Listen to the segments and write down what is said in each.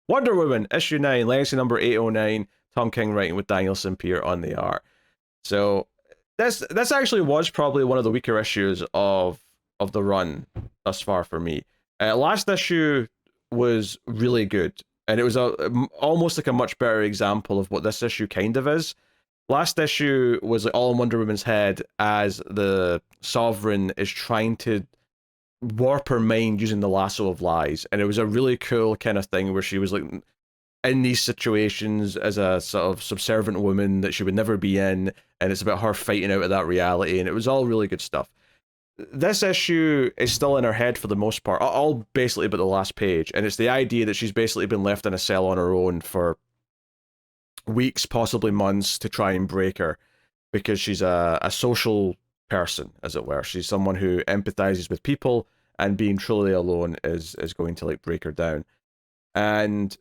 Wonder Woman, issue 9, legacy number 809, Tom King writing with Daniel Sampere on the art. So this actually was probably one of the weaker issues of the run thus far for me. Last issue was really good, and it was almost like a much better example of what this issue kind of is. Last issue was like all in Wonder Woman's head as the Sovereign is trying to warp her mind using the lasso of lies, and it was a really cool kind of thing where she was like in these situations as a sort of subservient woman that she would never be in, and it's about her fighting out of that reality, and it was all really good stuff. This issue is still in her head for the most part, all basically but the last page, and it's the idea that she's basically been left in a cell on her own for weeks, possibly months, to try and break her, because she's a social person, as it were. She's someone who empathizes with people, and being truly alone is going to like break her down. And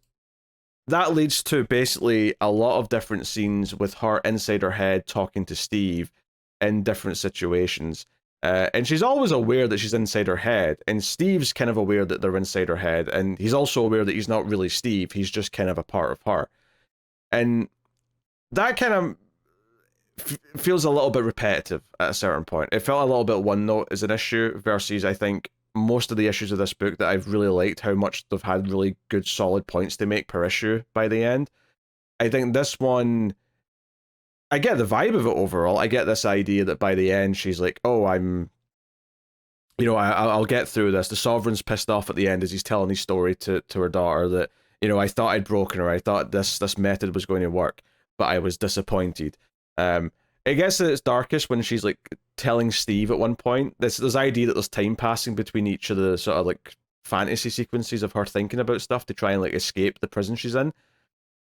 that leads to basically a lot of different scenes with her inside her head talking to Steve in different situations. And she's always aware that she's inside her head, and Steve's kind of aware that they're inside her head, and he's also aware that he's not really Steve, he's just kind of a part of her. And that kind of feels a little bit repetitive at a certain point. It felt a little bit one note as an issue, versus I think most of the issues of this book that I've really liked how much they've had really good solid points to make per issue by the end. I think this one, I get the vibe of it overall. I get this idea that by the end she's like, oh, I'm, I'll get through this. The Sovereign's pissed off at the end as he's telling his story to her daughter that, I thought I'd broken her. I thought this method was going to work, but I was disappointed. It gets at its darkest when she's like telling Steve at one point. This idea that there's time passing between each of the sort of like fantasy sequences of her thinking about stuff to try and like escape the prison she's in.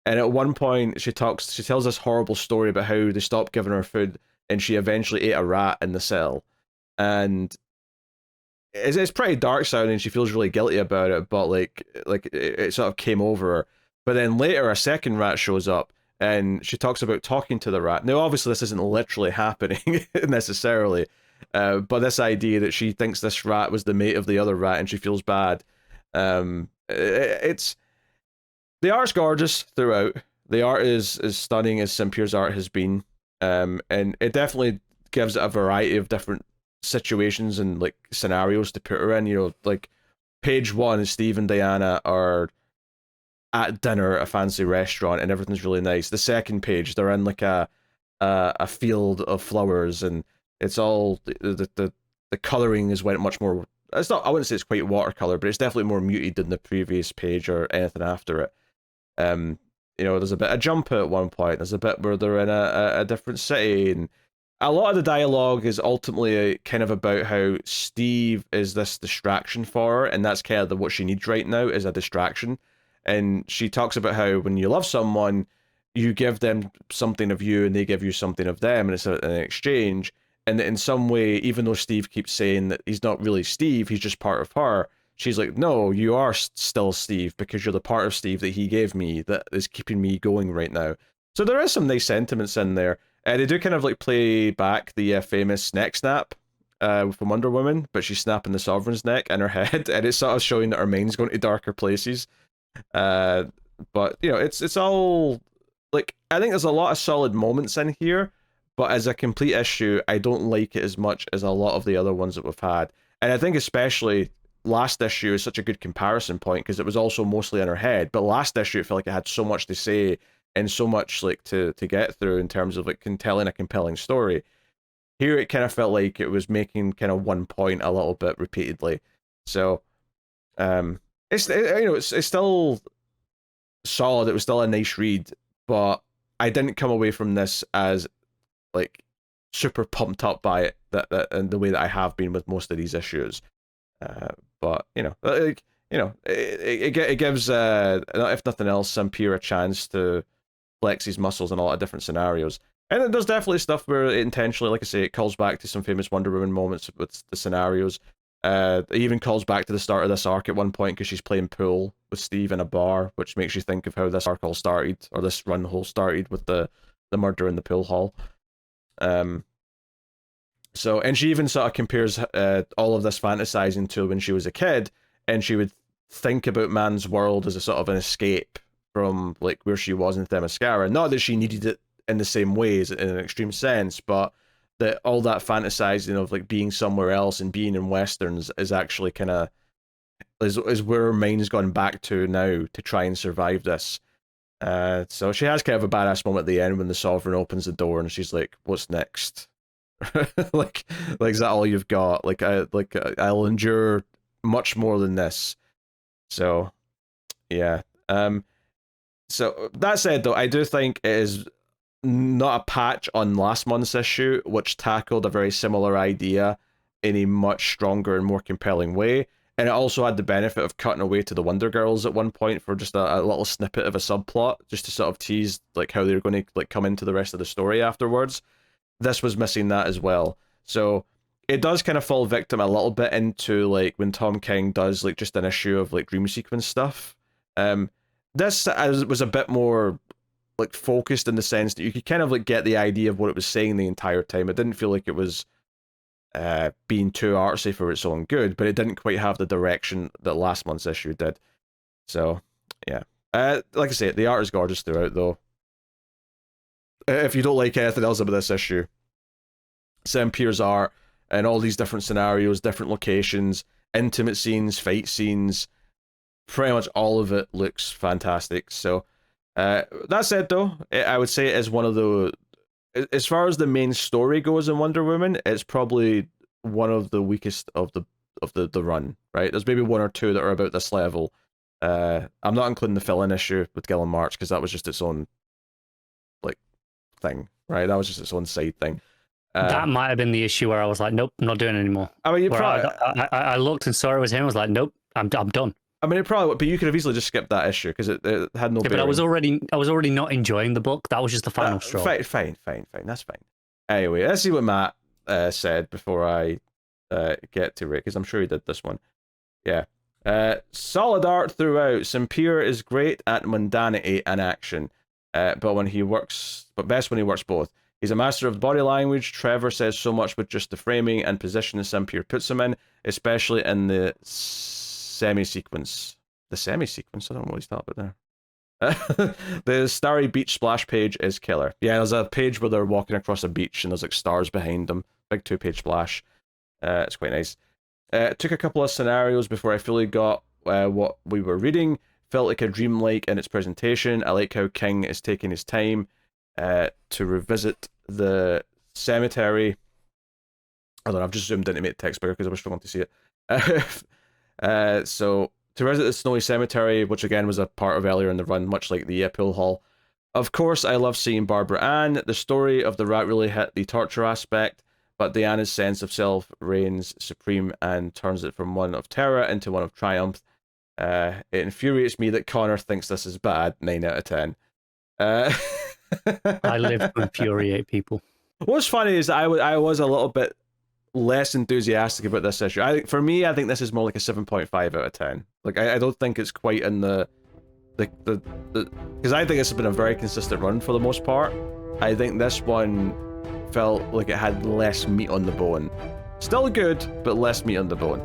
And at one point she tells this horrible story about how they stopped giving her food and she eventually ate a rat in the cell. And it's pretty dark sounding. She feels really guilty about it, but like it sort of came over her. But then later a second rat shows up and she talks about talking to the rat. Now, obviously, this isn't literally happening necessarily, but this idea that she thinks this rat was the mate of the other rat and she feels bad. It's the art's gorgeous throughout. The art is as stunning as Simpere's art has been, and it definitely gives it a variety of different situations and like scenarios to put her in. Like page one, Steve and Diana are at dinner at a fancy restaurant and everything's really nice. The second page, they're in like a field of flowers, and it's all the coloring is went much more. It's not. I wouldn't say it's quite watercolor, but it's definitely more muted than the previous page or anything after it. There's a bit of jump at one point. There's a bit where they're in a different city, and a lot of the dialogue is ultimately kind of about how Steve is this distraction for her, and that's kind of what she needs right now is a distraction. And she talks about how when you love someone, you give them something of you and they give you something of them, and it's an exchange. And in some way, even though Steve keeps saying that he's not really Steve, he's just part of her, she's like, no, you are still Steve because you're the part of Steve that he gave me that is keeping me going right now. So there is some nice sentiments in there. And they do kind of like play back the famous neck snap from Wonder Woman, but she's snapping the Sovereign's neck in her head, and it's sort of showing that her mind's going to darker places. Uh, but it's all like, I think there's a lot of solid moments in here, but as a complete issue, I don't like it as much as a lot of the other ones that we've had. And I think especially last issue is such a good comparison point because it was also mostly in her head. But last issue, it felt like it had so much to say and so much like to get through in terms of like telling a compelling story. Here, it kind of felt like it was making kind of one point a little bit repeatedly. So, it's still solid. It was still a nice read, but I didn't come away from this as like super pumped up by it that and the way that I have been with most of these issues. But it gives if nothing else, Sampere a chance to flex his muscles in a lot of different scenarios. And there's definitely stuff where it intentionally, like I say, it calls back to some famous Wonder Woman moments with the scenarios. It even calls back to the start of this arc at one point because she's playing pool with Steve in a bar, which makes you think of how this arc all started, or this run whole started with the murder in the pool hall. And she even sort of compares all of this fantasizing to when she was a kid, and she would think about Man's world as a sort of an escape from like where she was in Themyscira. Not that she needed it in the same ways in an extreme sense, but that all that fantasizing of like being somewhere else and being in westerns is actually kind of is where her mind's gone back to now to try and survive this. So she has kind of a badass moment at the end when the Sovereign opens the door and she's like, "What's next?" like is that all you've got? I'll endure much more than this. So yeah. So that said, though, I do think it is not a patch on last month's issue, which tackled a very similar idea in a much stronger and more compelling way. And it also had the benefit of cutting away to the Wonder Girls at one point for just a little snippet of a subplot, just to sort of tease like how they're going to like come into the rest of the story afterwards. This was missing that as well. So it does kind of fall victim a little bit into like when Tom King does like just an issue of like dream sequence stuff. This was a bit more like focused in the sense that you could kind of like get the idea of what it was saying the entire time. It didn't feel like it was being too artsy for its own good, but it didn't quite have the direction that last month's issue did. So yeah, like I say, the art is gorgeous throughout though. If you don't like anything else about this issue, Sam Pier's art and all these different scenarios, different locations, intimate scenes, fight scenes, pretty much all of it looks fantastic. So that said though, I would say it is one of the, as far as the main story goes in Wonder Woman, it's probably one of the weakest of the run, right? There's maybe one or two that are about this level. I'm not including the fill-in issue with Gillen March because that was just its own like thing, right? That was just its own side thing. That might have been the issue where I was like, nope, not doing it anymore. I mean, I looked and saw it was him. I was like, nope, I'm done. I mean, it probably, but you could have easily just skipped that issue because it had no. Yeah, but I was already not enjoying the book. That was just the final straw. Fine. That's fine. Anyway, let's see what Matt said before I get to Rick, because I'm sure he did this one. Yeah. Solid art throughout. Sampier is great at mundanity and action, but best when he works both. He's a master of body language. Trevor says so much with just the framing and position Sampier puts him in, especially in the semi-sequence. The semi-sequence? I don't know what he's talking about there. The Starry Beach splash page is killer. Yeah, there's a page where they're walking across a beach and there's like stars behind them. Big 2-page splash. It's quite nice. Took a couple of scenarios before I fully got what we were reading. Felt like a dreamlike in its presentation. I like how King is taking his time to revisit the cemetery. I don't know, I've just zoomed in to make the text bigger because I was struggling to see it. So to visit the snowy cemetery, which again was a part of earlier in the run, much like the pool hall. Of course, I love seeing Barbara Ann. The story of the rat really hit the torture aspect, but Diana's sense of self reigns supreme and turns it from one of terror into one of triumph. It infuriates me that Connor thinks this is bad. 9 out of 10. I live to infuriate people. What's funny is I was a little bit less enthusiastic about this issue. For me, I think this is more like a 7.5 out of 10. Like I don't think it's quite in the because I think it's been a very consistent run for the most part. I think this one felt like it had less meat on the bone. Still good, but less meat on the bone.